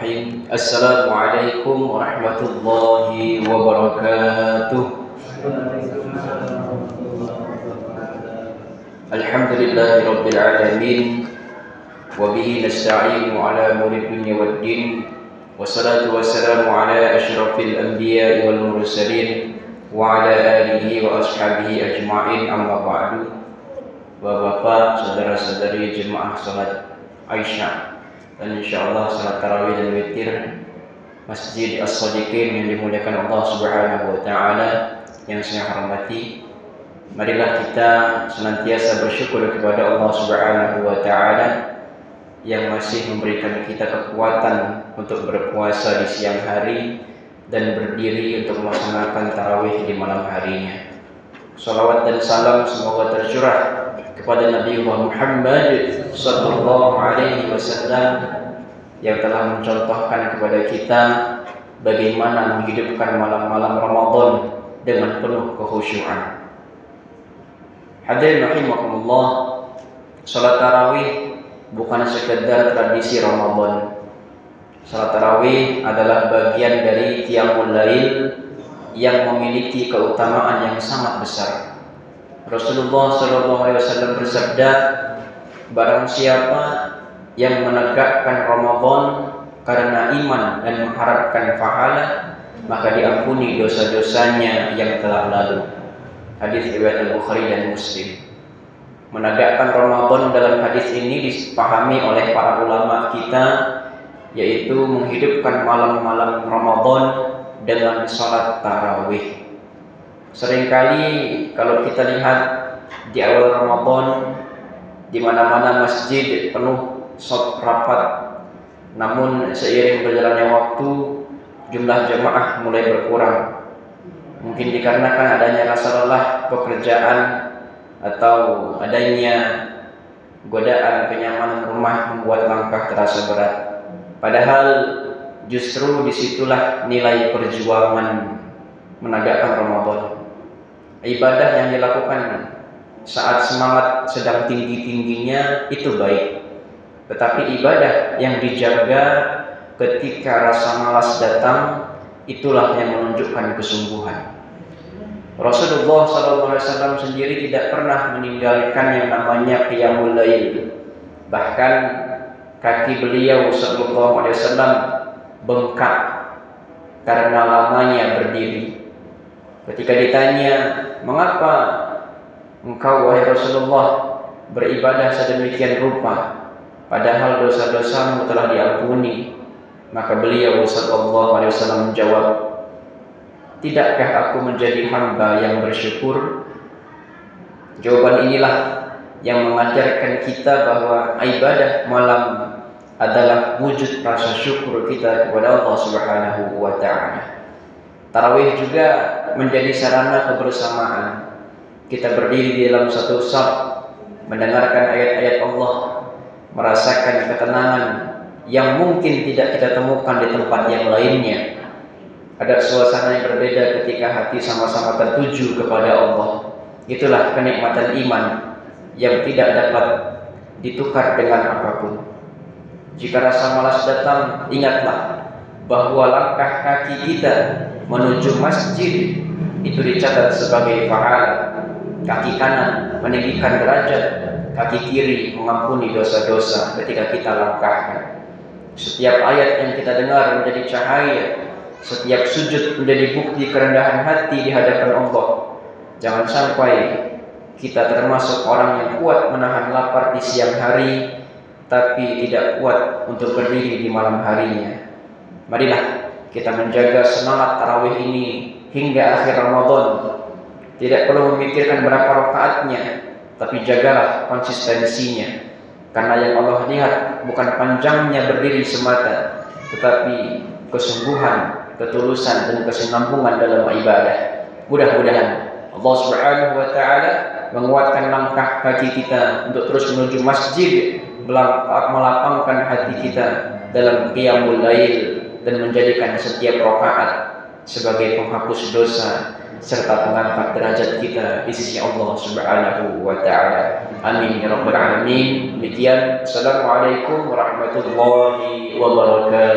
Bismillahirrahmanirrahim. Assalamualaikum warahmatullahi wabarakatuh. Alhamdulillahi alamin. Wa bihi nasta'inu ala umuri dunya waddin. Wassalatu wassalamu ala asyrafil anbiya'i wal mursalin wa ala alihi wa ashabihi ajma'in, amma ba'du. Bapak-bapak, saudara-saudari jemaah salat Aisyah dan insyaallah salat tarawih dan witir Masjid As-Shadiqin yang dimuliakan Allah Subhanahu wa taala yang saya hormati, marilah kita senantiasa bersyukur kepada Allah Subhanahu wa taala yang masih memberikan kita kekuatan untuk berpuasa di siang hari dan berdiri untuk melaksanakan tarawih di malam harinya. Salawat dan salam semoga tercurah kepada Nabi Muhammad sallallahu alaihi wasallam yang telah mencontohkan kepada kita bagaimana menghidupkan malam-malam Ramadan dengan penuh kekhusyuan. Hadirin rahimakumullah, salat tarawih bukan sekedar tradisi Ramadan. Salat tarawih adalah bagian dari qiyamul lail yang memiliki keutamaan yang sangat besar. Rasulullah SAW bersabda, barang siapa yang menegakkan Ramadan karena iman dan mengharapkan pahala, maka diampuni dosa-dosanya yang telah lalu. Hadis riwayat Al-Bukhari dan Muslim. Menegakkan Ramadan dalam hadis ini dipahami oleh para ulama kita, yaitu menghidupkan malam-malam Ramadan dengan salat tarawih. Seringkali kalau kita lihat di awal Ramadan, di mana-mana masjid penuh shaf rapat, namun seiring berjalannya waktu jumlah jemaah mulai berkurang. Mungkin dikarenakan adanya rasa lelah pekerjaan atau adanya godaan kenyamanan rumah membuat langkah terasa berat. Padahal justru disitulah nilai perjuangan menegakkan Ramadan. Ibadah yang dilakukan saat semangat sedang tinggi-tingginya itu baik, tetapi ibadah yang dijaga ketika rasa malas datang, itulah yang menunjukkan kesungguhan. Rasulullah SAW sendiri tidak pernah meninggalkan yang namanya qiyamul lail. Bahkan kaki beliau SAW bengkak karena lamanya berdiri. Ketika ditanya, mengapa engkau wahai Rasulullah beribadah sedemikian rupa, padahal dosa-dosamu telah diampuni? Maka beliau SAW menjawab, tidakkah aku menjadi hamba yang bersyukur? Jawaban inilah yang mengajarkan kita bahwa ibadah malam adalah wujud rasa syukur kita kepada Allah Subhanahu wa taala. Tarawih juga menjadi sarana kebersamaan. Kita berdiri di dalam satu shaf, mendengarkan ayat-ayat Allah, merasakan ketenangan yang mungkin tidak kita temukan di tempat yang lainnya. Ada suasana yang berbeda ketika hati sama-sama tertuju kepada Allah. Itulah kenikmatan iman yang tidak dapat ditukar dengan apapun. Jika rasa malas datang, ingatlah bahwa langkah kaki kita menuju masjid itu dicatat sebagai pahala. Kaki kanan meninggikan derajat, kaki kiri mengampuni dosa-dosa ketika kita langkahkan. Setiap ayat yang kita dengar menjadi cahaya, setiap sujud menjadi bukti kerendahan hati di hadapan Allah. Jangan sampai kita termasuk orang yang kuat menahan lapar di siang hari, tapi tidak kuat untuk berdiri di malam harinya. Marilah kita menjaga semangat tarawih ini hingga akhir Ramadan. Tidak perlu memikirkan berapa rakaatnya, tapi jagalah konsistensinya. Karena yang Allah lihat bukan panjangnya berdiri semata, tetapi kesungguhan, ketulusan dan kesinambungan dalam ibadah. Mudah-mudahan Allah Subhanahu wa taala menguatkan langkah kaki kita untuk terus menuju masjid, melapangkan hati kita dalam qiyamul lail dan menjadikan setiap rakaat sebagai penghapus dosa serta mengangkat derajat kita di sisi Allah Subhanahu wa taala. Amin ya rabbal alamin. Demikian, assalamualaikum warahmatullahi wabarakatuh.